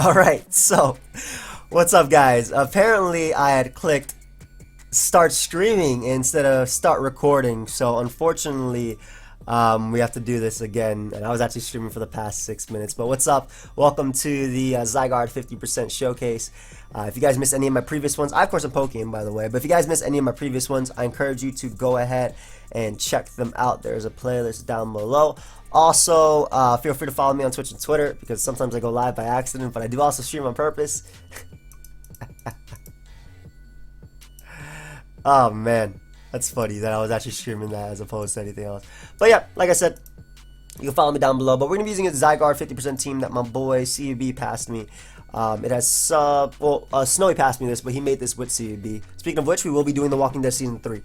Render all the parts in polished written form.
Alright, so what's up, guys? Apparently I had clicked start streaming instead of start recording, so unfortunately we have to do this again, and I was actually streaming for the past 6 minutes. But what's up? Welcome to the Zygarde 50% showcase. If you guys missed any of my previous ones, I of course am pokeaim, by the way, but if you guys missed any of my previous ones, I encourage you to go ahead and check them out. There's a playlist down below. Also, feel free to follow me on Twitch and Twitter, because sometimes I go live by accident, but I do also stream on purpose. Oh man, that's funny that I was actually streaming that as opposed to anything else. But yeah, like I said, you can follow me down below. But we're going to be using a Zygarde 50% team that my boy CUB passed me. It has Snowy passed me this, but he made this with CUB. Speaking of which, we will be doing The Walking Dead Season 3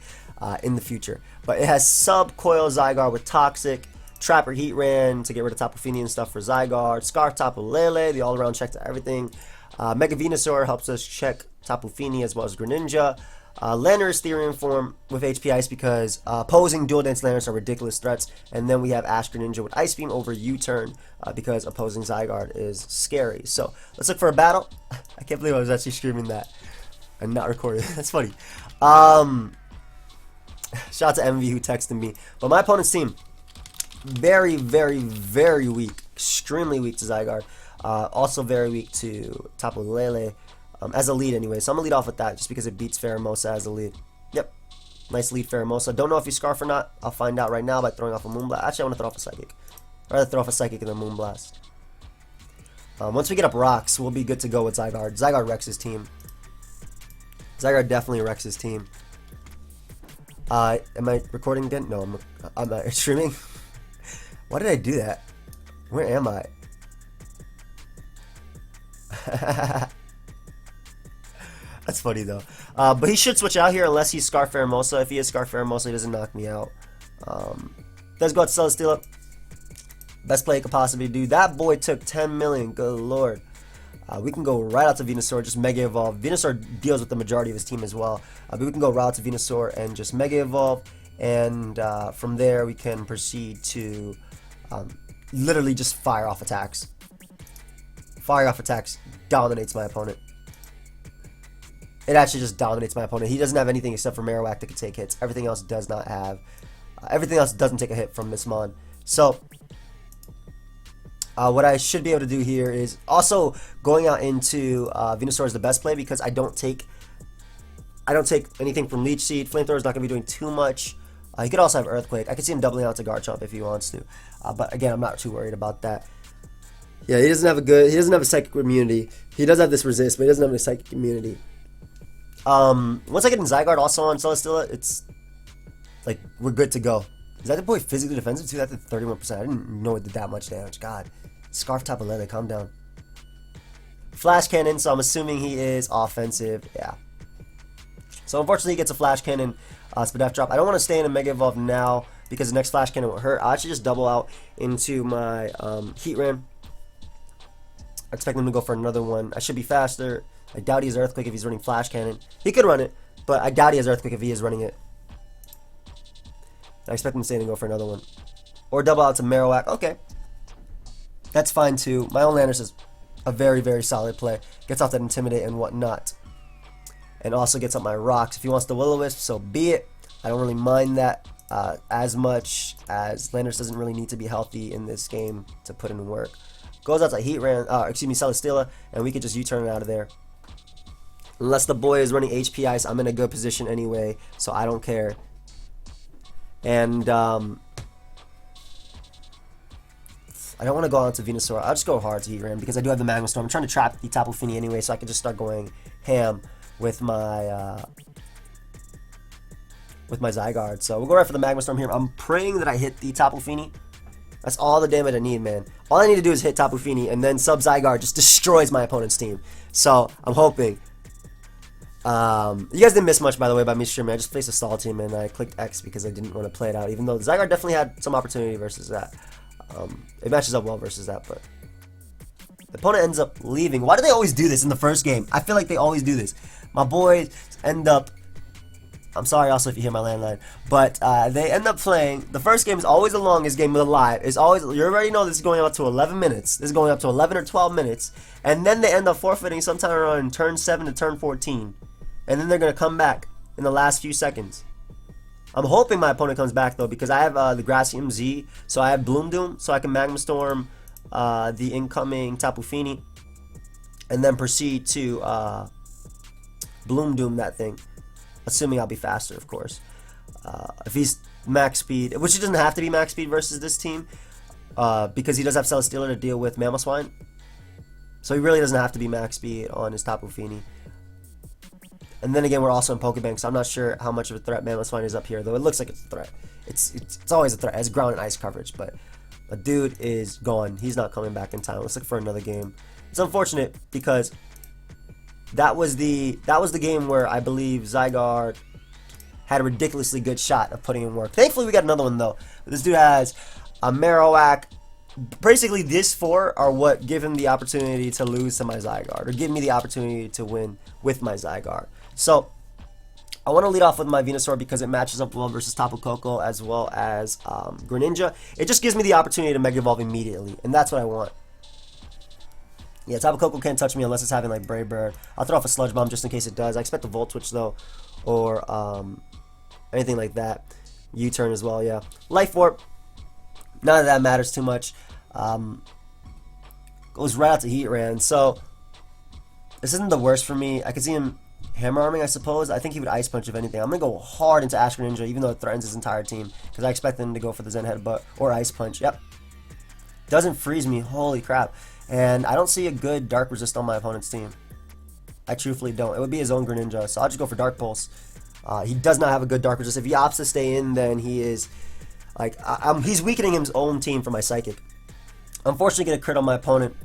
in the future. But it has Sub-Coil Zygarde with Toxic, Trapper Heatran to get rid of Tapu Fini and stuff for Zygarde, Scarf Tapu Lele, the all-around check to everything. Mega Venusaur helps us check Tapu Fini as well as Greninja. Landorus Therian form with HP Ice because opposing Dual Dance Landorus are ridiculous threats. And then we have Ash Greninja with Ice Beam over U-Turn because opposing Zygarde is scary. So let's look for a battle. I can't believe I was actually streaming that and not recording. That's funny. Shout out to MV who texted me. But my opponent's team, very, very, very weak. Extremely weak to Zygarde. Also very weak to Tapu Lele. As a lead anyway, so I'm going to lead off with that just because it beats Pheromosa as a lead. Yep, nice lead Pheromosa. Don't know if he's Scarf or not. I'll find out right now by throwing off a Moonblast. Actually, I want to throw off a Psychic. I'd rather throw off a Psychic than a Moonblast. Once we get up rocks, we'll be good to go with Zygarde. Zygarde wrecks his team. Zygarde definitely wrecks his team. Am I recording again? No, I'm not streaming. Why did I do that? Where am I? That's funny though. But he should switch out here unless he's Scarf Pheromosa. If he is Scarf Pheromosa, he doesn't knock me out. Let's go out to Celesteela. Best play he could possibly do. That boy took 10 million. Good lord. We can go right out to Venusaur, just Mega Evolve. Venusaur deals with the majority of his team as well. But we can go right out to Venusaur and just Mega Evolve. And from there, we can proceed to literally just fire off attacks. Fire off attacks dominates my opponent. It actually just dominates my opponent. He doesn't have anything except for Marowak that can take hits. Everything else does not have. Everything else doesn't take a hit from this Mon. So, what I should be able to do here is also going out into Venusaur is the best play because I don't take anything from Leech Seed. Flamethrower is not going to be doing too much. He could also have Earthquake. I could see him doubling out to Garchomp if he wants to. But again, I'm not too worried about that. Yeah, he doesn't have a Psychic immunity. He does have this resist, but he doesn't have a Psychic immunity. Once I get in Zygarde also on Celesteela, it's like we're good to go. Is that the boy physically defensive too? That did 31%. I didn't know it did that much damage. God. Scarf Tapu Lele, calm down. Flash Cannon, so I'm assuming he is offensive. Yeah. So unfortunately he gets a Flash Cannon Spadef drop. I don't want to stay in a Mega Evolve now because the next Flash Cannon will hurt. I'll actually just double out into my Heatran. I expect him to go for another one. I should be faster. I doubt he has Earthquake if he's running Flash Cannon. He could run it, but I doubt he has Earthquake if he is running it. I expect him to stay and go for another one. Or double out to Marowak. Okay. That's fine too. My own Landorus is a very, very solid play. Gets off that Intimidate and whatnot. And also gets up my rocks. If he wants the Will-O-Wisp, so be it. I don't really mind that as much as Landorus doesn't really need to be healthy in this game to put in work. Goes out to Celesteela, and we could just U-turn it out of there. Unless the boy is running HP Ice, I'm in a good position anyway, so I don't care. And I don't want to go on to Venusaur. I'll just go hard to Heatran because I do have the Magma Storm. I'm trying to trap the Tapu Fini anyway, so I can just start going ham with my Zygarde. So we'll go right for the Magma Storm here. I'm praying that I hit the Tapu Fini. That's all the damage I need, man. All I need to do is hit Tapu Fini, and then Sub Zygarde just destroys my opponent's team. So I'm hoping. You guys didn't miss much, by the way, by me streaming. I just placed a stall team, and I clicked X because I didn't want to play it out, even though Zygarde definitely had some opportunity versus that. It matches up well versus that, but the opponent ends up leaving. Why do they always do this in the first game? I feel like they always do this. My boys end up I'm sorry also if you hear my landline. But they end up playing. The first game is always the longest game of the live. It's always, you already know this is going up to 11 minutes. This is going up to 11 or 12 minutes. And then they end up forfeiting sometime around turn 7 to turn 14. And then they're going to come back in the last few seconds. I'm hoping my opponent comes back though, because I have the pokeaimMD, so I have Bloom Doom, so I can Magma Storm the incoming Tapu Fini, and then proceed to Bloom Doom that thing, assuming I'll be faster, of course. If he's max speed, which he doesn't have to be max speed versus this team, because he does have Celesteela to deal with Mamoswine, so he really doesn't have to be max speed on his Tapu Fini. And then again, we're also in Pokebank, so I'm not sure how much of a threat Mamoswine is up here, though it looks like it's a threat. It's always a threat. It has ground and ice coverage, but a dude is gone. He's not coming back in time. Let's look for another game. It's unfortunate because that was the game where I believe Zygarde had a ridiculously good shot of putting in work. Thankfully, we got another one though. This dude has a Marowak. Basically, these four are what give him the opportunity to lose to my Zygarde, or give me the opportunity to win with my Zygarde. So, I want to lead off with my Venusaur because it matches up well versus Tapu Koko as well as Greninja. It just gives me the opportunity to Mega Evolve immediately, and that's what I want. Yeah, Tapu Koko can't touch me unless it's having like Brave Bird. I'll throw off a Sludge Bomb just in case it does. I expect a Volt Switch though, or anything like that. U-turn as well, yeah. Life Orb, none of that matters too much. Goes right out to Heatran, so this isn't the worst for me. I could see him Hammer Arming, I suppose. I think he would Ice Punch if anything. I'm going to go hard into Ash Greninja, even though it threatens his entire team, because I expect them to go for the Zen Headbutt or Ice Punch. Yep. Doesn't freeze me. Holy crap. And I don't see a good Dark Resist on my opponent's team. I truthfully don't. It would be his own Greninja, so I'll just go for Dark Pulse. He does not have a good Dark Resist. If he opts to stay in, then he is, like, he's weakening his own team for my Psychic. Unfortunately, get a crit on my opponent.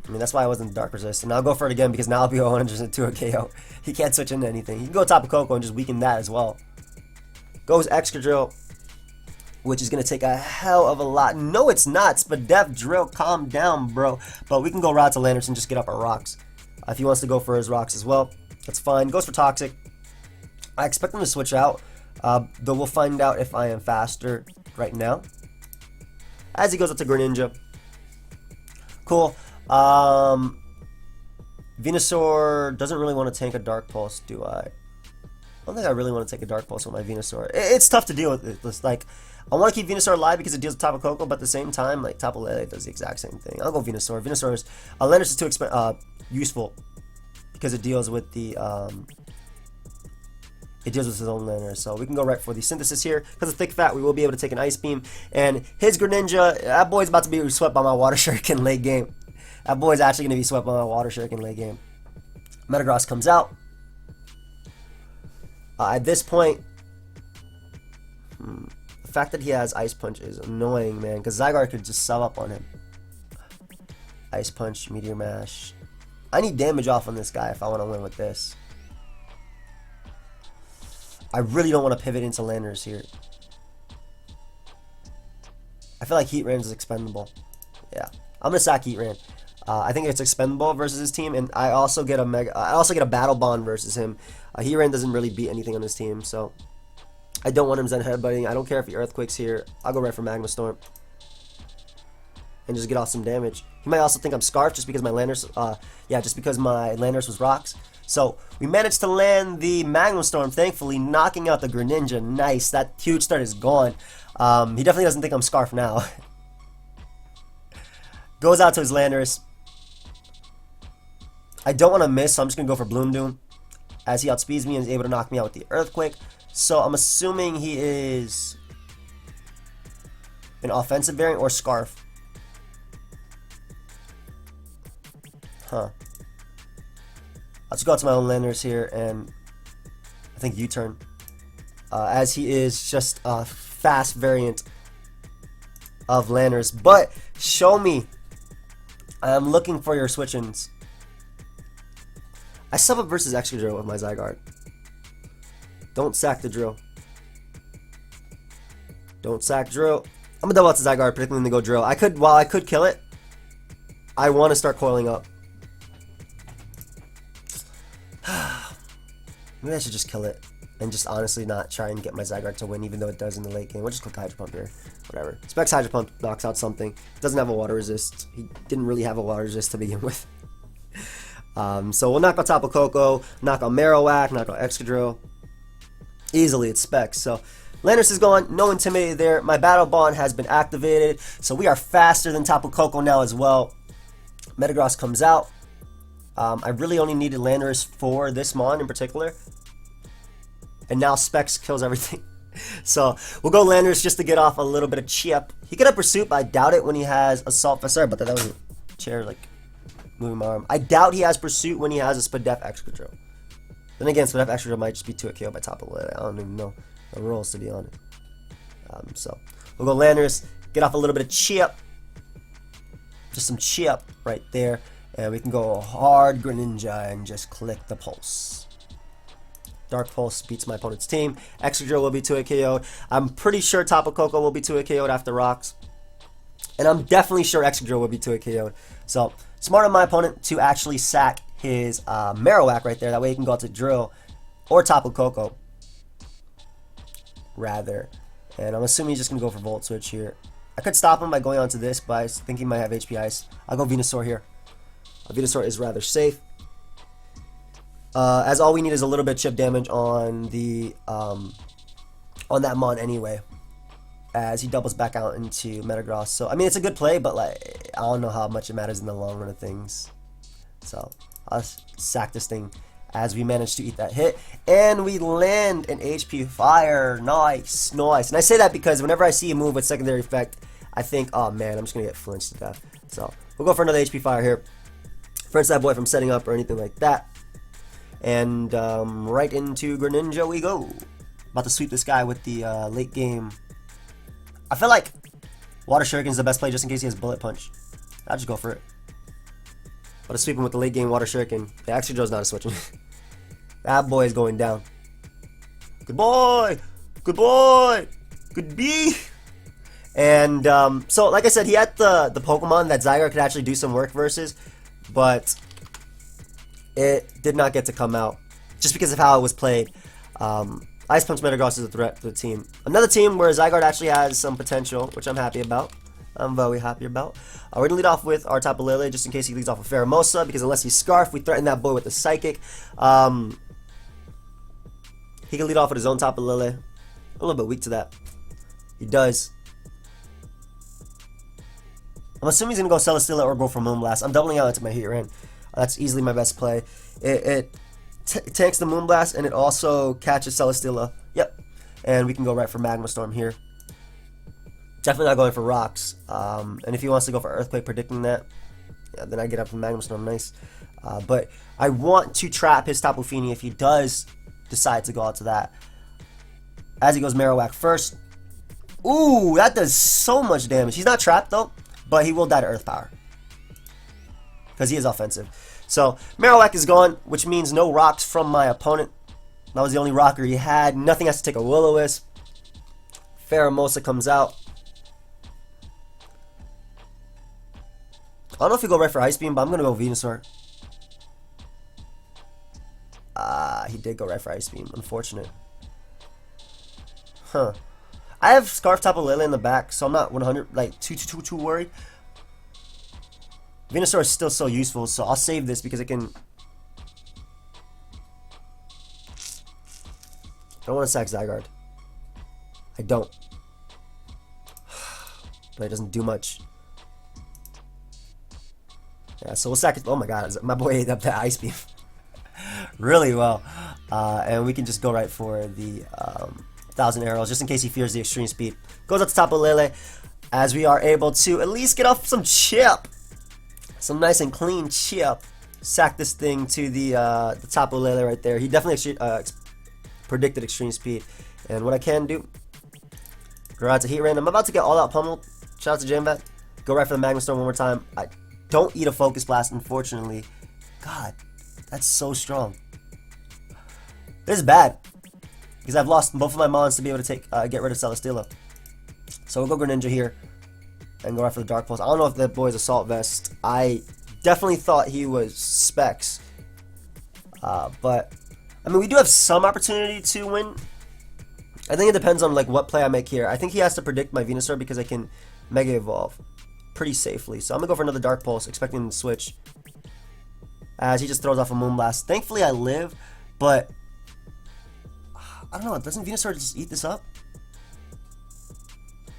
I mean, that's why I wasn't Dark Resist. And I'll go for it again because now I'll be 100% a KO. He can't switch into anything. He can go Tapu Koko and just weaken that as well. Goes Excadrill, which is going to take a hell of a lot. No, it's not. Spadef Drill, calm down, bro. But we can go Rod to Lanterns and just get up our rocks. If he wants to go for his rocks as well, that's fine. Goes for Toxic. I expect him to switch out, though we'll find out if I am faster right now. As he goes up to Greninja. Cool. Venusaur doesn't really want to tank a Dark Pulse, do I? I don't think I really want to take a Dark Pulse with my Venusaur. It's tough to deal with. It's like, I want to keep Venusaur alive because it deals with Tapu Koko, but at the same time, like, Tapu Lele does the exact same thing. I'll go Venusaur. Venusaur's Landers is too useful because it deals with the it deals with his own Landers. So we can go right for the Synthesis here. Because of Thick Fat, we will be able to take an Ice Beam. And his Greninja, that boy's about to be swept by my Water Shuriken late game. That boy's actually going to be swept by my Water Shuriken late game. Metagross comes out. At this point, the fact that he has Ice Punch is annoying, man. Because Zygarde could just sub up on him. Ice Punch, Meteor Mash. I need damage off on this guy if I want to win with this. I really don't want to pivot into Landers here. I feel like Heatran is expendable. Yeah, I'm gonna sack Heatran. I think it's expendable versus his team, and I also get a Battle Bond versus him. Heatran doesn't really beat anything on his team, so I don't want him Zen Headbutting. I don't care if he Earthquakes here. I'll go right for Magma Storm and just get off some damage. He might also think I'm Scarf just because my Landers, just because my Landers was rocks. So we managed to land the Magma Storm, thankfully, knocking out the Greninja. Nice. That huge start is gone. He definitely doesn't think I'm Scarf now. Goes out to his Landers. I don't want to miss, so I'm just going to go for Bloom Doom. As he outspeeds me and is able to knock me out with the Earthquake. So I'm assuming he is an offensive variant or Scarf. Huh. Let's go out to my own Landers here, and I think U-turn. As he is just a fast variant of Landers. But show me. I'm looking for your switch-ins. I sub up versus Excadrill with my Zygarde. Don't sack the Drill. Don't sack Drill. I'm gonna double out to Zygarde, predicting them to go Drill. While I could kill it, I want to start coiling up. Maybe I should just kill it. and just honestly not try and get my Zygarde to win, even though it does in the late game. We'll just click Hydro Pump here. Whatever. Specs Hydro Pump knocks out something. Doesn't have a water resist. He didn't really have a water resist to begin with. So we'll knock out Tapu Koko, knock out Marowak, knock out Excadrill. Easily, it's Specs. So Landorus is gone. No Intimidate there. My Battle Bond has been activated. So we are faster than Tapu Koko now as well. Metagross comes out. I really only needed Landorus for this Mon in particular. And now Specs kills everything. So we'll go Landorus just to get off a little bit of chip. He could have Pursuit, but I doubt it when he has Assault Vest. Sorry about that. That was a chair like moving my arm. I doubt he has Pursuit when he has a Spadef Excadrill. Then again, Spadef Excadrill might just be 2 KO by Tapu Lele. I don't even know the rules, to be honest. So we'll go Landorus, get off a little bit of chip. Just some chip right there. And we can go hard Greninja and just click the pulse. Dark Pulse beats my opponent's team. Excadrill will be 2 KO'd. I'm pretty sure Tapu Koko will be 2 KO'd after rocks. And I'm definitely sure Excadrill will be 2 KO'd. So, smart on my opponent to actually sack his Marowak right there. That way he can go out to Drill or Tapu Koko. Rather. And I'm assuming he's just going to go for Volt Switch here. I could stop him by going onto this, but I think he might have HP Ice. I'll go Venusaur here. Venusaur is rather safe. As all we need is a little bit of chip damage on the on that Mon anyway, as he doubles back out into Metagross. So I mean, it's a good play, but like I don't know how much it matters in the long run of things. So I'll sack this thing as we manage to eat that hit, and we land an HP Fire. Nice, nice. And I say that because whenever I see a move with secondary effect, I think, oh man, I'm just gonna get flinched to death. So we'll go for another HP Fire here. Prevents that boy from setting up or anything like that. And right into Greninja we go. About to sweep this guy with the late game. I feel like Water Shuriken is the best play just in case he has Bullet Punch. I'll just go for it. About to sweep him with the late game Water Shuriken. The Excadrill's not a switching. That boy is going down. Good boy! Good boy! Good B! And so like I said, he had the Pokemon that Zygarde could actually do some work versus, but it did not get to come out just because of how it was played. Ice Punch Metagross is a threat to the team. Another team where Zygarde actually has some potential, which I'm happy about. I'm very happy about. We're going to lead off with our Tapu Lele just in case he leads off with Pheromosa, because unless he's Scarf, we threaten that boy with the Psychic. He can lead off with his own Tapu Lele. A little bit weak to that. He does. I'm assuming he's going to go Celesteela or go for Moonblast. I'm doubling out into my Heatran. That's easily my best play. It tanks the Moonblast, and it also catches Celesteela. Yep. And we can go right for Magma Storm here. Definitely not going for Rocks. And if he wants to go for Earthquake, predicting that, yeah, then I get up for Magma Storm. Nice. But I want to trap his Tapu Fini if he does decide to go out to that. As he goes Marowak first. Ooh, that does so much damage. He's not trapped, though, but he will die to Earth Power, because he is offensive. So Marowak is gone, which means no rocks from my opponent. That was the only rocker he had. Nothing has to take a Will-O-Wisp. Pheromosa comes out. I don't know if you go right for Ice Beam, but I'm going to go Venusaur. He did go right for Ice Beam. Unfortunate. Huh. I have Scarf Tapu Lele in the back, so I'm not 100, like, too worried. Venusaur is still so useful, so I'll save this because it can... I don't want to sack Zygarde. I don't. But it doesn't do much. Yeah, so we'll sack it. Oh my god, my boy ate up that Ice Beam really well. And we can just go right for the 1,000 arrows, just in case he fears the extreme speed. Goes up to Tapu Lele, as we are able to at least get off some chip. Some nice and clean chip. Sack this thing to the Tapu Lele right there. He definitely predicted extreme speed. And what I can do, go out to Heatran. I'm about to get all out pummeled. Shout out to Jambat. Go right for the Magma Storm one more time. I don't eat a Focus Blast, unfortunately. God, that's so strong. This is bad, because I've lost both of my Mons to be able to get rid of Celesteela. So we'll go Greninja here and go right for the Dark Pulse. I don't know if that boy's Assault Vest. I definitely thought he was Specs. But I mean, we do have some opportunity to win. I think it depends on like what play I make here. I think he has to predict my Venusaur because I can Mega Evolve pretty safely. So I'm gonna go for another Dark Pulse, expecting him to switch. As he just throws off a Moonblast. Thankfully I live, but I don't know, doesn't Venusaur just eat this up?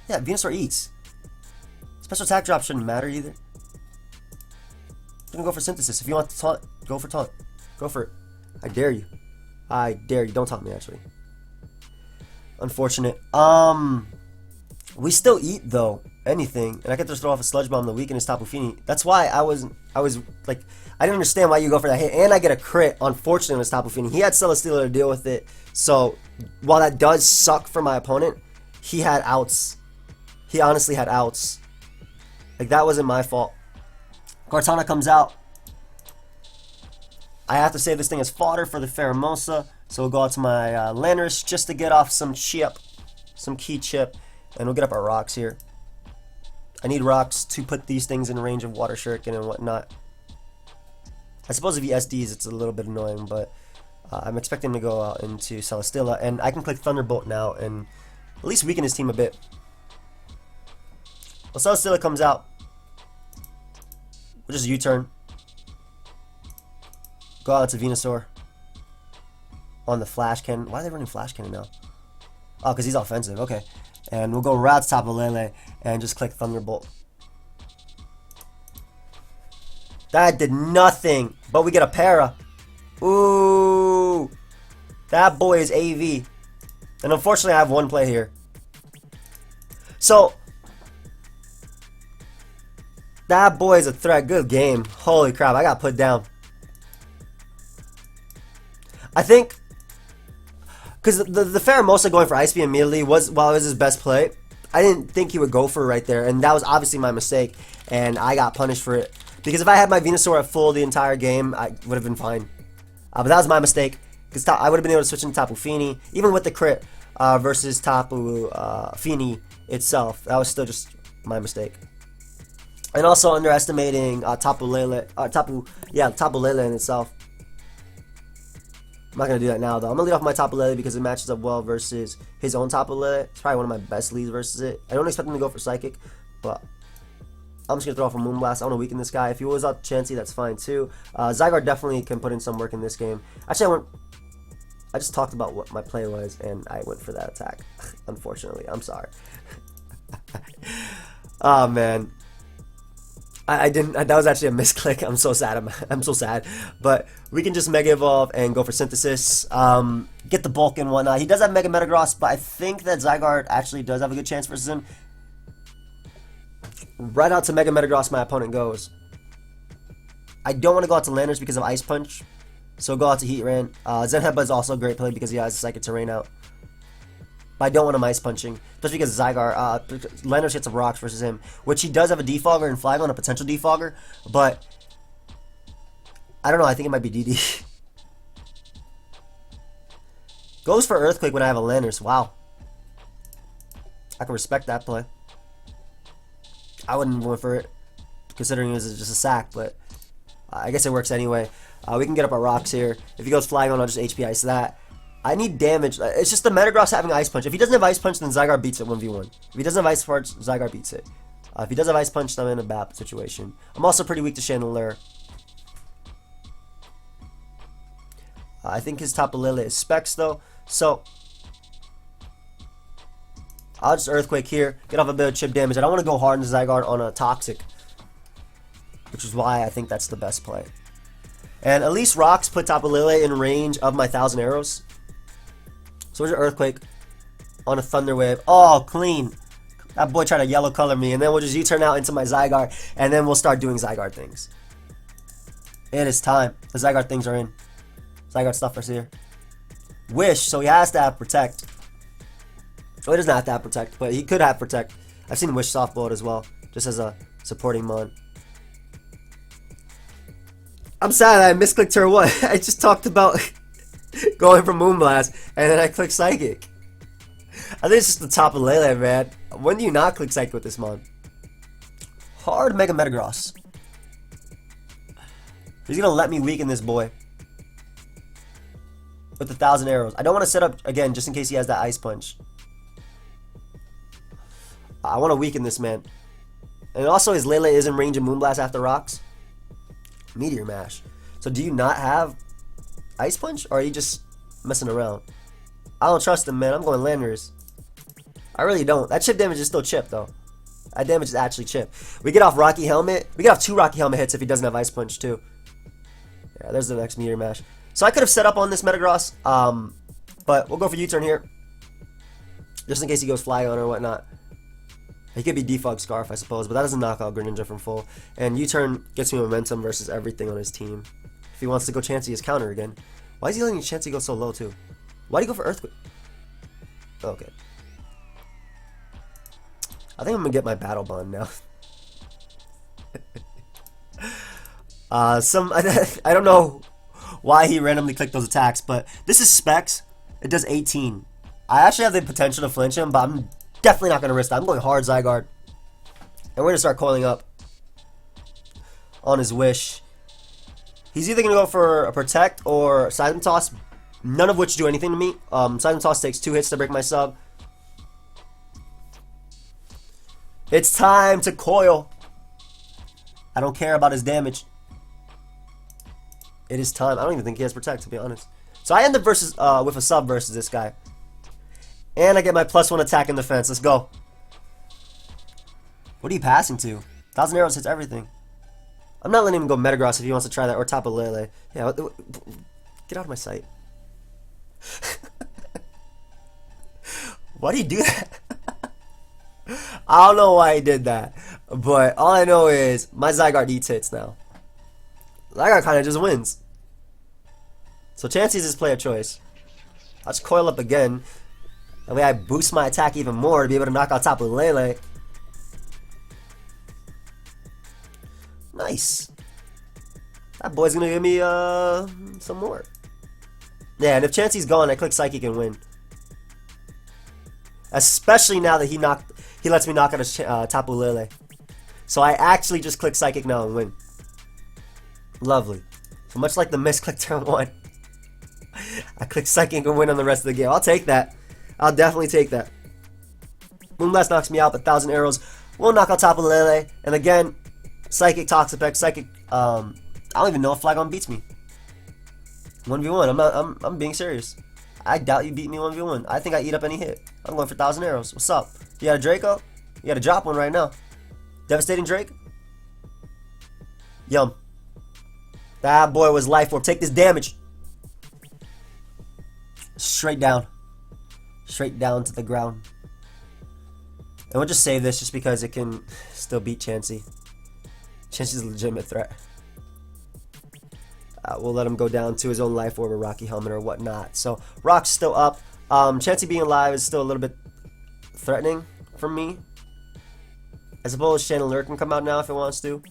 Yeah, Venusaur eats. Special attack drop shouldn't matter either. I'm gonna go for Synthesis. If you want to taunt, go for taunt. Go for it. I dare you. I dare you. Don't taunt me, actually. Unfortunate. We still eat though anything, and I could just throw off a Sludge Bomb to weaken his Tapu Fini. That's why I was like, I didn't understand why you go for that hit, and I get a crit. Unfortunately, on his Tapu Fini, he had Celesteela to deal with it. So while that does suck for my opponent, he had outs. He honestly had outs. Like, that wasn't my fault. Kartana comes out. I have to save this thing as fodder for the Pheromosa. So we'll go out to my Landorus just to get off some chip. Some key chip. And we'll get up our rocks here. I need rocks to put these things in range of Water Shuriken and whatnot. I suppose if he SDs, it's a little bit annoying, but I'm expecting him to go out into Celesteela. And I can click Thunderbolt now and at least weaken his team a bit. Well, Celesteela comes out. We'll just U-turn. Go out to Venusaur. On the Flash Cannon. Why are they running Flash Cannon now? Oh, because he's offensive. Okay. And we'll go right to Tapu Lele and just click Thunderbolt. That did nothing. But we get a para. Ooh. That boy is AV. And unfortunately, I have one play here. So, that boy is a threat. Good game. Holy crap, I got put down. I think, because the Pheromosa going for Ice Beam immediately was, while it was his best play, I didn't think he would go for it right there. And that was obviously my mistake. And I got punished for it. Because if I had my Venusaur at full the entire game, I would have been fine. But that was my mistake. Because I would have been able to switch into Tapu Fini. Even with the crit versus Tapu Fini itself. That was still just my mistake. And also underestimating Tapu Lele in itself. I'm not going to do that now, though. I'm going to lead off my Tapu Lele because it matches up well versus his own Tapu Lele. It's probably one of my best leads versus it. I don't expect him to go for Psychic, but I'm just going to throw off a Moonblast. I want to weaken this guy. If he was out Chansey, that's fine, too. Zygarde definitely can put in some work in this game. Actually, I just talked about what my play was, and I went for that attack. Unfortunately. I'm sorry. Oh, man. I didn't. That was actually a misclick. I'm so sad. I'm so sad. But we can just Mega Evolve and go for Synthesis. Get the bulk and whatnot. He does have Mega Metagross, but I think that Zygarde actually does have a good chance versus him. Right out to Mega Metagross, my opponent goes. I don't want to go out to Landorus because of Ice Punch, so go out to Heatran. Zen Headbutt is also a great play because he has Psychic Terrain out. But I don't want him Ice Punching, especially because Zygarde, Landorus gets some rocks versus him, which he does have a Defogger and Flygon, a potential Defogger, but I don't know, I think it might be DD. Goes for Earthquake when I have a Landorus, wow. I can respect that play. I wouldn't go for it, considering it was just a sack, but I guess it works anyway. We can get up our rocks here. If he goes Flygon, I'll just HP Ice that. I need damage. It's just the Metagross having Ice Punch. If he doesn't have Ice Punch, then Zygarde beats it 1v1. If he doesn't have Ice Punch, Zygarde beats it. If he does have Ice Punch, then I'm in a bad situation. I'm also pretty weak to Chandelure. I think his Tapu Lele is Specs, though. So, I'll just Earthquake here. Get off a bit of chip damage. I don't want to go hard into Zygarde on a Toxic, which is why I think that's the best play. And at least Rocks put Tapu Lele in range of my 1,000 arrows. So there's an Earthquake on a Thunder Wave. Oh, clean. That boy tried to yellow color me. And then we'll just U-turn out into my Zygarde. And then we'll start doing Zygarde things. It is time. The Zygarde things are in. Zygarde stuff is here. Wish. So he has to have Protect. Oh, he doesn't have to have Protect. But he could have Protect. I've seen Wish softball it as well. Just as a supporting mon. I'm sad I misclicked her what? I just talked about going for Moonblast, and then I click Psychic. I think it's just the Tapu Lele, man. When do you not click Psychic with this mon? Hard Mega Metagross. He's gonna let me weaken this boy. with 1,000 arrows. I don't want to set up again just in case he has that Ice Punch. I want to weaken this man. And also his Lele is in range of Moonblast after rocks. Meteor Mash. So do you not have Ice Punch, or are you just messing around? I don't trust him, man. I'm going Landers. I really don't. That chip damage is still chip, though. That damage is actually chip. We get off Rocky Helmet. We get off 2 Rocky Helmet hits if he doesn't have Ice Punch, too. Yeah, there's the next Meteor Mash. So I could have set up on this Metagross, but we'll go for U-turn here. Just in case he goes Flygon or whatnot. He could be Defog Scarf, I suppose, but that doesn't knock out Greninja from full. And U-turn gets me momentum versus everything on his team. If he wants to go Chansey his counter again. Why is he letting Chansey go so low, too? Why do you go for Earthquake? Okay. I think I'm going to get my Battle Bond now. I don't know why he randomly clicked those attacks, but this is Specs. It does 18. I actually have the potential to flinch him, but I'm definitely not going to risk that. I'm going hard Zygarde. And we're going to start coiling up on his Wish. He's either going to go for a Protect or Seismic Toss, none of which do anything to me. Seismic Toss takes 2 hits to break my sub. It's time to coil. I don't care about his damage. It is time. I don't even think he has Protect, to be honest. So I end up versus with a sub versus this guy. And I get my +1 attack and defense. Let's go. What are you passing to? 1,000 arrows hits everything. I'm not letting him go Metagross if he wants to try that, or Tapu Lele. Yeah, get out of my sight. Why do you do that? I don't know why he did that, but all I know is my Zygarde eats hits now. Zygarde kind of just wins. So Chansey's his play of choice. I'll just coil up again. That way I boost my attack even more to be able to knock out Tapu Lele. Nice. That boy's gonna give me some more. Yeah, and if Chansey's gone, I click Psychic and win. Especially now that he lets me knock out his Tapu Lele. So I actually just click Psychic now and win. Lovely. So much like the misclick turn 1. I click Psychic and win on the rest of the game. I'll take that. I'll definitely take that. Moonblast knocks me out, but 1,000 arrows will knock out Tapu Lele. And again, Psychic, Toxapex, Psychic. I don't even know if Flygon beats me. 1v1. I'm being serious. I doubt you beat me 1v1. I think I eat up any hit. I'm going for 1,000 arrows. What's up? You got a Draco? You got to drop one right now. Devastating Drake? Yum. That boy was Life Orb. Take this damage. Straight down. Straight down to the ground. And we'll just save this just because it can still beat Chansey. Chansey's a legitimate threat. We'll let him go down to his own Life Orb or Rocky Helmet or whatnot. So, Rock's still up. Chansey being alive is still a little bit threatening for me. I suppose Chandelure can come out now if it wants to.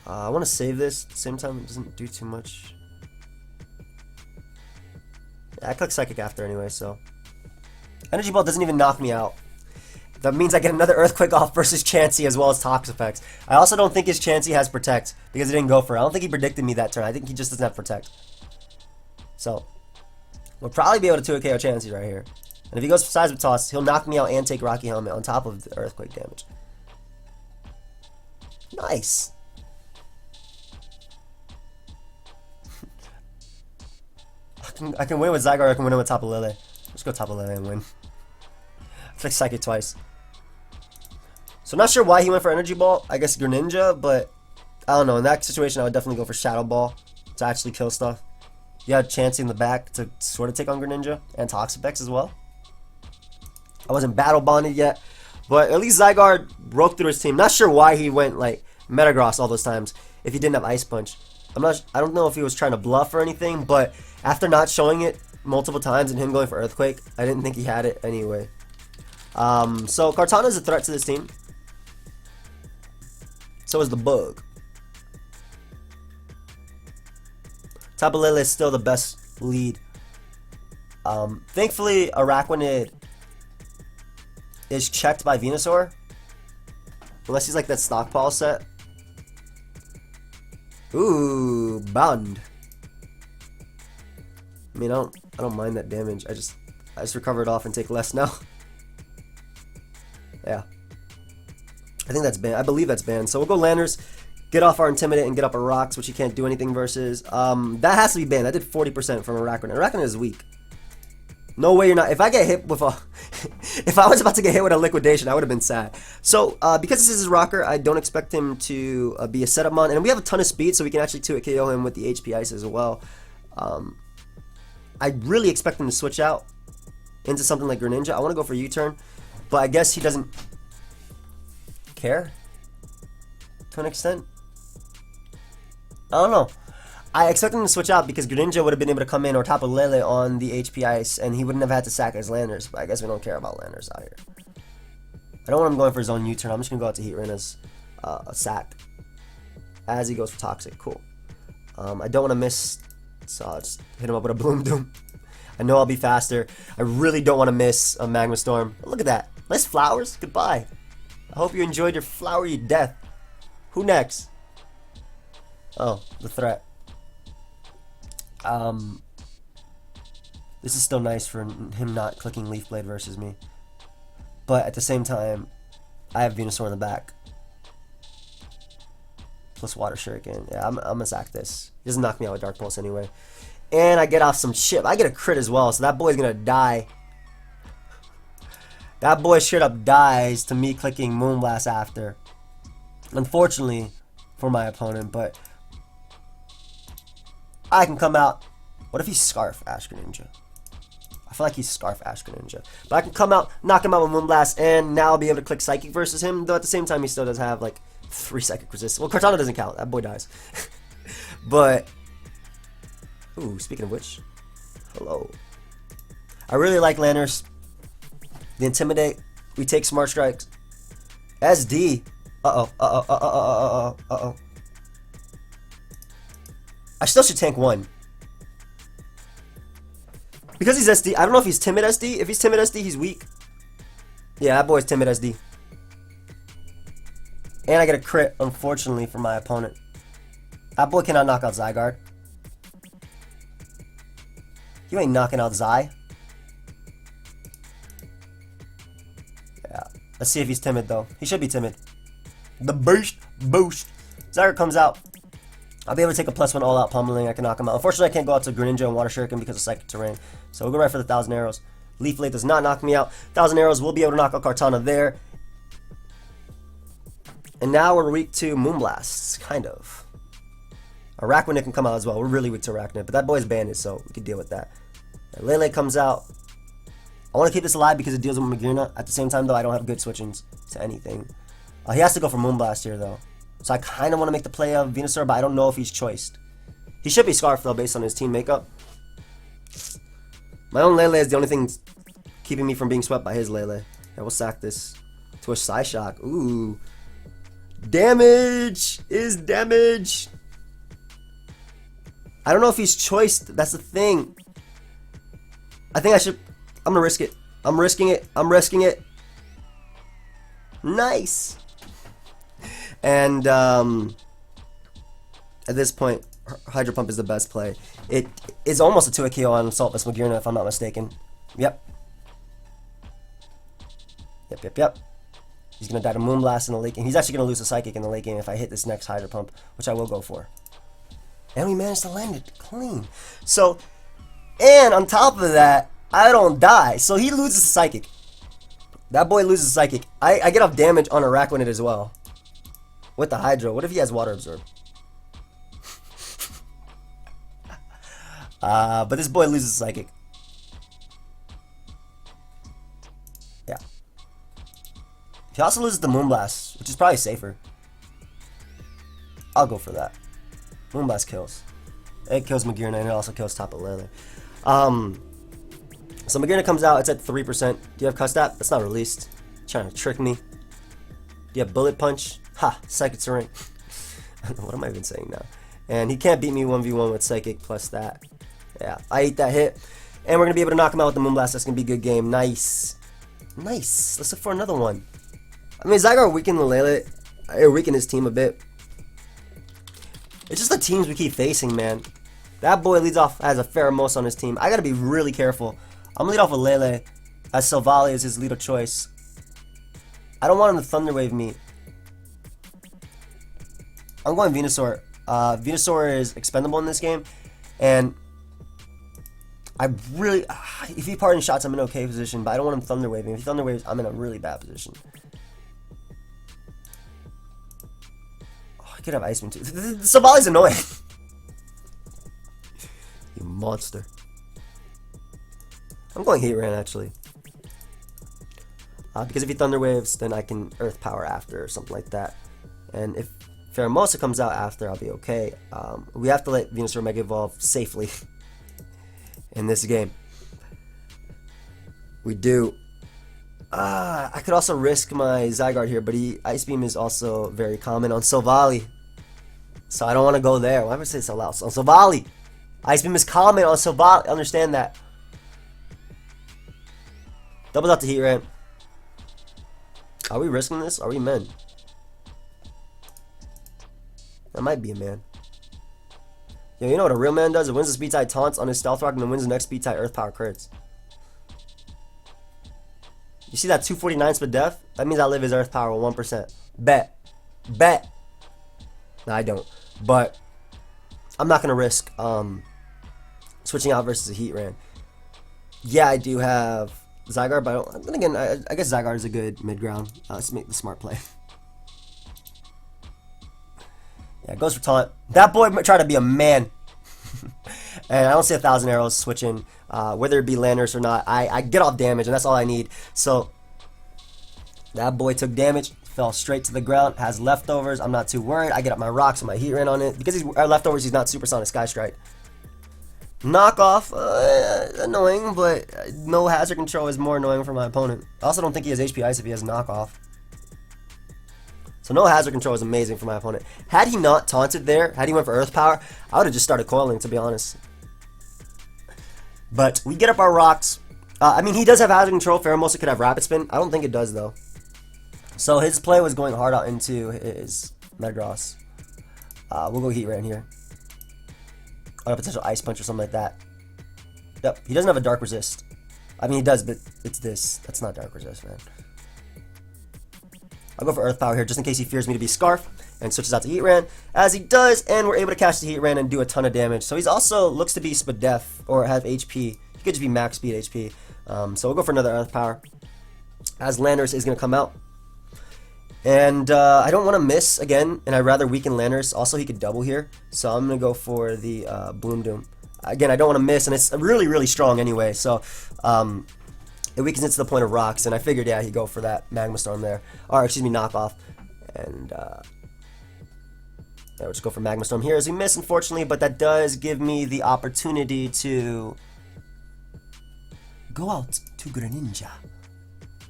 I want to save this. At the same time, it doesn't do too much. Yeah, I click Psychic after anyway, so. Energy Ball doesn't even knock me out. That means I get another Earthquake off versus Chansey as well as Toxapex. I also don't think his Chansey has Protect because he didn't go for it. I don't think he predicted me that turn. I think he just doesn't have Protect. So, we'll probably be able to 2KO Chansey right here. And if he goes for Seismic Toss, he'll knock me out and take Rocky Helmet on top of the Earthquake damage. Nice. I can win with Zygarde, I can win with Tapu Lele. Let's go Tapu Lele and win. I click Psychic twice. So not sure why he went for Energy Ball. I guess Greninja, but I don't know. In that situation, I would definitely go for Shadow Ball to actually kill stuff. You had Chansey in the back to sort of take on Greninja and Toxapex as well. I wasn't battle bonded yet, but at least Zygarde broke through his team. Not sure why he went like Metagross all those times if he didn't have Ice Punch. I don't know if he was trying to bluff or anything, but after not showing it multiple times and him going for Earthquake, I didn't think he had it anyway. So Kartana is a threat to this team. So is the Bug. Tapu Lele is still the best lead. Thankfully, Araquanid is checked by Venusaur. Unless he's like that stockpile set. Ooh, Bond. I mean, I don't mind that damage. I just recover it off and take less now. Yeah. I think that's banned. I believe that's banned. So we'll go Landers, get off our Intimidate, and get up our Rocks, which you can't do anything versus. That has to be banned. I did 40% from Arachnid. Arachnid is weak. No way you're not. If I get hit with a... if I was about to get hit with a Liquidation, I would have been sad. So, because this is his rocker, I don't expect him to be a setup mon. And we have a ton of speed, so we can actually 2-hit KO him with the HP Ice as well. I really expect him to switch out into something like Greninja. I want to go for U-turn, but I guess he doesn't care to an extent. I don't know. I expect him to switch out because Greninja would have been able to come in or Tapu Lele on the HP Ice, and he wouldn't have had to sack his Landers, but I guess we don't care about Landers out here. I don't want him going for his own U-turn. I'm just going to go out to Heatrina's sack as he goes for Toxic. Cool. I don't want to miss, so I'll just hit him up with a Bloom Doom. I know I'll be faster. I really don't want to miss a Magma Storm. Look at that. Nice flowers. Goodbye. I hope you enjoyed your flowery death. Who next? Oh, the threat. This is still nice for him not clicking Leaf Blade versus me. But at the same time, I have Venusaur in the back. Plus Water Shuriken. Yeah, I'm gonna sack this. He doesn't knock me out with Dark Pulse anyway. And I get off some shit. I get a crit as well, so that boy's gonna die. That boy straight up dies to me clicking Moonblast after. Unfortunately for my opponent, but I can come out. What if he's Scarf Ash Greninja? I feel like he's Scarf Ash Greninja. But I can come out, knock him out with Moonblast, and now I'll be able to click Psychic versus him. Though at the same time, he still does have like 3 Psychic resist. Well, Cortana doesn't count. That boy dies. But, ooh, speaking of which, hello. I really like Landers. The Intimidate. We take Smart Strikes. SD. Uh-oh. I still should tank 1. Because he's SD. I don't know if he's Timid SD. If he's Timid SD, he's weak. Yeah, that boy's Timid SD. And I get a crit, unfortunately, for my opponent. That boy cannot knock out Zygarde. You ain't knocking out Zy. Yeah. Let's see if he's timid, though. He should be timid. The boost. Zygarde comes out. I'll be able to take a +1 all-out pummeling. I can knock him out. Unfortunately, I can't go out to Greninja and Water Shuriken because of Psychic Terrain. So we'll go right for the 1,000 Arrows. Leaf Blade does not knock me out. 1,000 Arrows will be able to knock out Kartana there. And now we're weak to Moonblast, kind of. Arachnid can come out as well. We're really weak to Arachnid, but that boy's banded, so we can deal with that. And Lele comes out. I want to keep this alive because it deals with Magearna. At the same time, though, I don't have good switchings to anything. He has to go for Moonblast here, though. So I kind of want to make the play of Venusaur, but I don't know if he's choiced. He should be Scarf, though, based on his team makeup. My own Lele is the only thing keeping me from being swept by his Lele. Yeah, we'll sack this to a Psyshock. Ooh. Damage is damage. I don't know if he's choiced. That's the thing. I think I should... I'm going to risk it. I'm risking it. I'm risking it. Nice. And at this point, Hydro Pump is the best play. It is almost a 2-hit KO on Saltless Magearna, if I'm not mistaken. Yep. He's going to die to Moonblast in the late game. He's actually going to lose a Psychic in the late game if I hit this next Hydro Pump, which I will go for. And we managed to land it clean. So, and on top of that, I don't die. So he loses a Psychic. That boy loses a Psychic. I get off damage on Arachnid as well. With the Hydro. What if he has Water Absorb? But this boy loses Psychic. Yeah. He also loses the Moonblast, which is probably safer. I'll go for that. Moonblast kills. It kills Magearna and it also kills Tapu Lele. So Magearna comes out. It's at 3%. Do you have Custap? That's not released. Trying to trick me. Do you have Bullet Punch? Ha! Psychic Terrain. What am I even saying now? And he can't beat me 1v1 with Psychic plus that. Yeah, I ate that hit. And we're going to be able to knock him out with the Moonblast. That's going to be a good game. Nice. Nice. Let's look for another one. I mean, Zygarde weakened the Lele. It weakened his team a bit. It's just the teams we keep facing, man. That boy leads off as a Pheromosa on his team. I gotta be really careful. I'm gonna lead off with Lele, as Solgaleo is his lead of choice. I don't want him to Thunder Wave me. I'm going Venusaur. Venusaur is expendable in this game, and I really, if he pardon shots, I'm in an okay position, but I don't want him Thunder Waving. If he Thunder Waves, I'm in a really bad position. Oh, I could have Ice Beam too. Solgaleo's annoying. You monster. I'm going Heat Ran actually. Because if he Thunder Waves, then I can Earth Power after or something like that. And if Pheromosa comes out after, I'll be okay. We have to let Venusaur Mega Evolve safely in this game. We do. I could also risk my Zygarde here, but Ice Beam is also very common on Solgaleo. So I don't want to go there. Why would I say so loud? On Solgaleo. Ice Beam is common on Solgaleo. Understand that. Doubles out to Heat Ran. Are we risking this? Are we men? That might be a man. Yo, you know what a real man does? It wins the speed type taunts on his stealth rock and then wins the next speed type earth power crits. You see that 249 speed def? That means I live his earth power with 1%. Bet. Bet. No, I don't. But I'm not gonna risk switching out versus a Heat Ran. Yeah, I do have Zygarde, but I don't. Then again, I guess Zygarde is a good mid ground. Let's make the smart play. Yeah, goes for taunt. That boy might try to be a man. And I don't see 1,000 arrows switching, whether it be Landorus or not. I get off damage, and that's all I need. So that boy took damage, fell straight to the ground, has leftovers. I'm not too worried. I get up my rocks and my Heat Ran on it. Because he's leftovers, he's not Supersonic Sky Strike. Knockoff, annoying, but no hazard control is more annoying for my opponent. I also don't think he has HP Ice if he has knockoff. So no hazard control is amazing for my opponent. Had he not taunted there, had he went for Earth Power, I would have just started coiling, to be honest. But we get up our rocks. I mean, he does have hazard control. Pheromosa could have Rapid Spin. I don't think it does, though. So his play was going hard out into his Metagross. We'll go Heat Ran here. Or a potential Ice Punch or something like that. Yep, he doesn't have a Dark Resist. I mean, he does, but it's this. That's not Dark Resist, man. I'll go for Earth Power here, just in case he fears me to be Scarf, and switches out to Heat Ran, as he does, and we're able to catch the Heat Ran and do a ton of damage. So he's also looks to be Spadef, or have HP. He could just be max speed HP. So we'll go for another Earth Power, as Landorus is going to come out. And I don't want to miss again, and I'd rather weaken Landorus. Also, he could double here, so I'm going to go for the Bloom Doom. Again, I don't want to miss, and it's really, really strong anyway, so it weakens it to the point of rocks, and I figured, yeah, he'd go for that Magma Storm there. Or, excuse me, knockoff. And, yeah, we'll just go for Magma Storm here as we miss, unfortunately, but that does give me the opportunity to go out to Greninja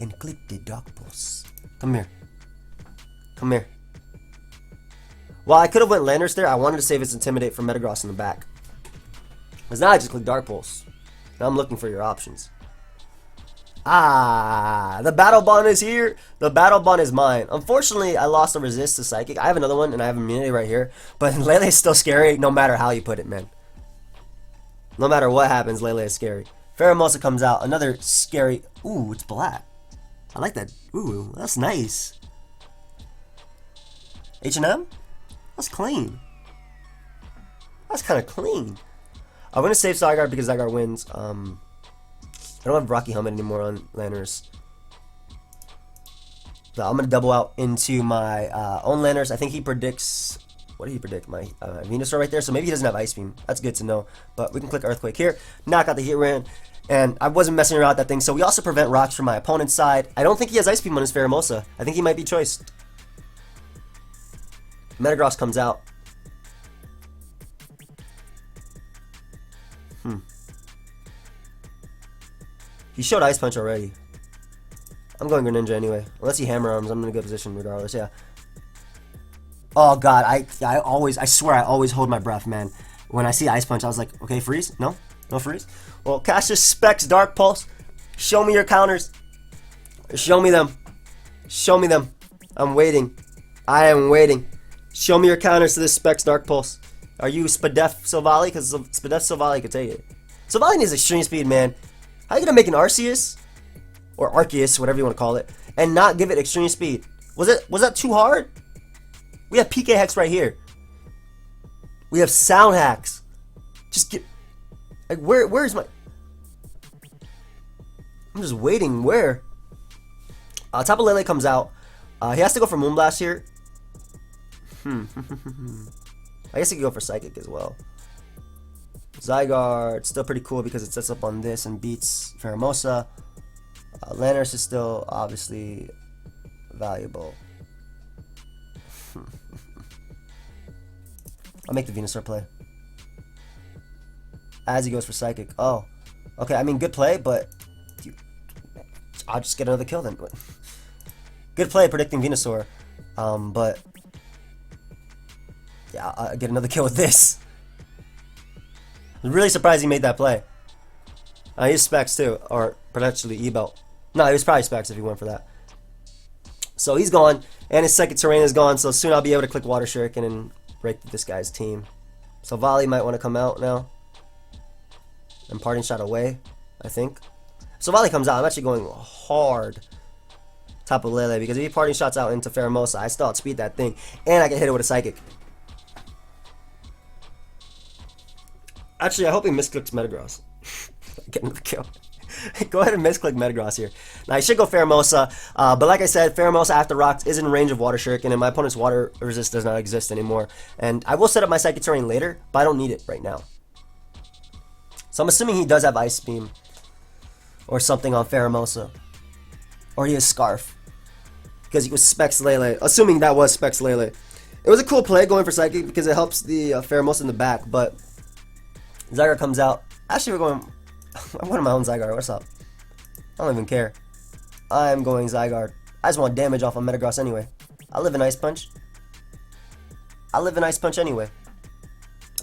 and click the Dark Pulse. Come here. Come here. Well, I could have went Landorus there. I wanted to save its Intimidate for Metagross in the back. Because now I just click Dark Pulse. Now I'm looking for your options. The Battle Bond is here. The Battle Bond is mine. Unfortunately, I lost a Resist to Psychic. I have another one, and I have Immunity right here. But Lele is still scary no matter how you put it, man. No matter what happens, Lele is scary. Pheromosa comes out. Another scary... Ooh, it's black. I like that. Ooh, that's nice. H&M? That's clean. That's kind of clean. I'm going to save Zygarde because Zygarde wins. I don't have Rocky Helmet anymore on Landorus. So I'm going to double out into my own Landorus. I think he predicts... What did he predict? My Venusaur right there. So maybe he doesn't have Ice Beam. That's good to know. But we can click Earthquake here. Knock out the Heat Ran. And I wasn't messing around with that thing. So we also prevent rocks from my opponent's side. I don't think he has Ice Beam on his Pheromosa. I think he might be choiced. Metagross comes out. He showed Ice Punch already. I'm going Greninja anyway. Unless he Hammer Arms, I'm in a good position regardless, yeah. Oh god, I swear I always hold my breath, man. When I see Ice Punch, I was like, okay, freeze? No? No freeze? Well, Cassius Specs Dark Pulse. Show me your counters. Show me them. Show me them. I'm waiting. I am waiting. Show me your counters to this Specs Dark Pulse. Are you Spadef Silvally? Because Spadef Silvally could take it. Silvally needs extreme speed, man. How are you gonna make an Arceus or Arceus, whatever you want to call it, and not give it extreme speed? Was that too hard? We have PK Hex right here. We have Sound Hacks. Just get like where's my? I'm just waiting. Where? Tapu Lele comes out. He has to go for Moonblast here. I guess he could go for Psychic as well. Zygarde, still pretty cool because it sets up on this and beats Pheromosa. Lanners is still obviously valuable. I'll make the Venusaur play. As he goes for Psychic. Oh. Okay, I mean, good play, but I'll just get another kill then. Good play predicting Venusaur. But yeah, I'll get another kill with this. I'm really surprised he made that play. He used Specs too, or potentially E-Belt. No, he was probably Specs if he went for that. So he's gone, and his second terrain is gone, so soon I'll be able to click Water Shuriken and break this guy's team. So Volley might want to come out now. And Parting Shot away, I think. So Volley comes out, I'm actually going hard Tapu Lele, because if he Parting Shots out into Pheromosa, I still outspeed that thing, and I can hit it with a Psychic. Actually, I hope he misclicks Metagross. Getting the kill. Go ahead and misclick Metagross here. Now, he should go Pheromosa, but like I said, Pheromosa after Rocks is in range of Water Shuriken, and my opponent's Water Resist does not exist anymore. And I will set up my Psychic Terrain later, but I don't need it right now. So I'm assuming he does have Ice Beam or something on Pheromosa. Or he has Scarf. Because he was Specs Lele. Assuming that was Specs Lele. It was a cool play going for Psychic because it helps the Pheromosa in the back, but Zygarde comes out. Actually, I'm going my own Zygarde. What's up? I don't even care. I'm going Zygarde. I just want damage off on Metagross anyway. I live in Ice Punch. I live in Ice Punch anyway.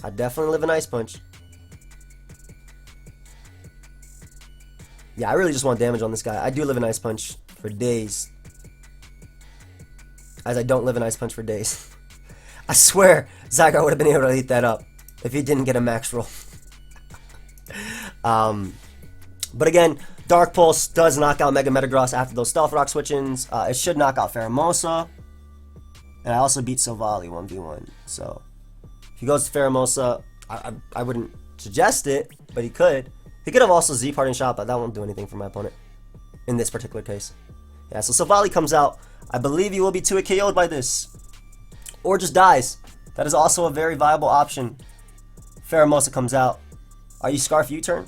I definitely live in Ice Punch. Yeah, I really just want damage on this guy. I do live in Ice Punch for days. As I don't live in Ice Punch for days. I swear, Zygarde would have been able to eat that up if he didn't get a max roll. But again, Dark Pulse does knock out Mega Metagross after those Stealth Rock switch-ins. It should knock out Pheromosa. And I also beat Silvally 1v1. So, if he goes to Pheromosa, I wouldn't suggest it, but he could. He could have also Z Parting Shot, but that won't do anything for my opponent in this particular case. Yeah, so Silvally comes out. I believe he will be 2-hit KO'd by this. Or just dies. That is also a very viable option. Pheromosa comes out. Are you Scarf U-turn?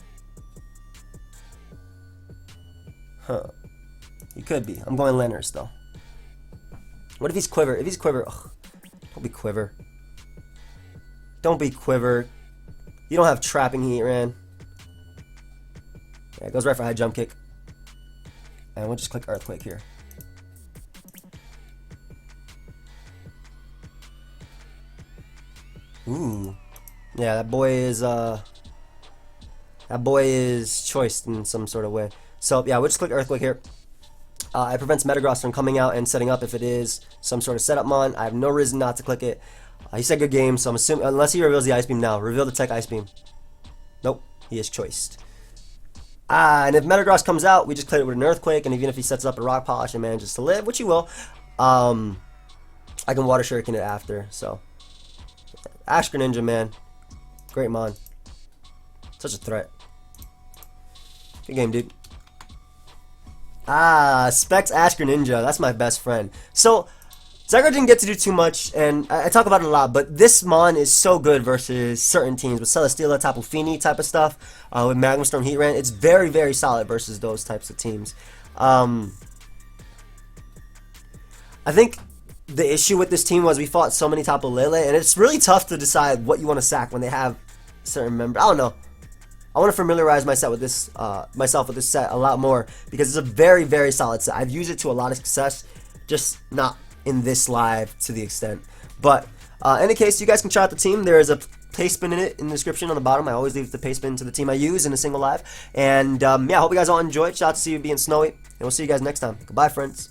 Huh. He could be. I'm going Lanners though. What if he's Quiver? If he's Quiver, ugh, don't be Quiver. Don't be Quiver. You don't have Trapping Heat, man. Yeah, it goes right for high jump kick. And we'll just click Earthquake here. Ooh. Yeah, that boy is choiced in some sort of way. So yeah, we'll just click Earthquake here. It prevents Metagross from coming out and setting up if it is some sort of setup mon. I have no reason not to click it. He said good game, so I'm assuming, unless he reveals the Ice Beam now. Reveal the tech Ice Beam. Nope, he is choiced. And if Metagross comes out, we just clear it with an Earthquake, and even if he sets up a Rock Polish and manages to live, which he will, I can Water Shuriken it after, so. Ash Greninja, man. Great mon. Such a threat. Good game, dude. Specs Ash Greninja. That's my best friend. So, Zygarde didn't get to do too much, and I talk about it a lot, but this mon is so good versus certain teams with Celesteela, Tapu Fini type of stuff, with Magma Storm Heatran. It's very, very solid versus those types of teams. I think the issue with this team was we fought so many Tapu Lele, and it's really tough to decide what you want to sack when they have certain members. I don't know. I want to familiarize myself with this set a lot more because it's a very, very solid set. I've used it to a lot of success, just not in this live to the extent. But in any case, you guys can try out the team. There is a paste spin in it in the description on the bottom. I always leave the paste spin to the team I use in a single live. And yeah, I hope you guys all enjoyed. Shout out to see you being snowy, and we'll see you guys next time. Goodbye, friends.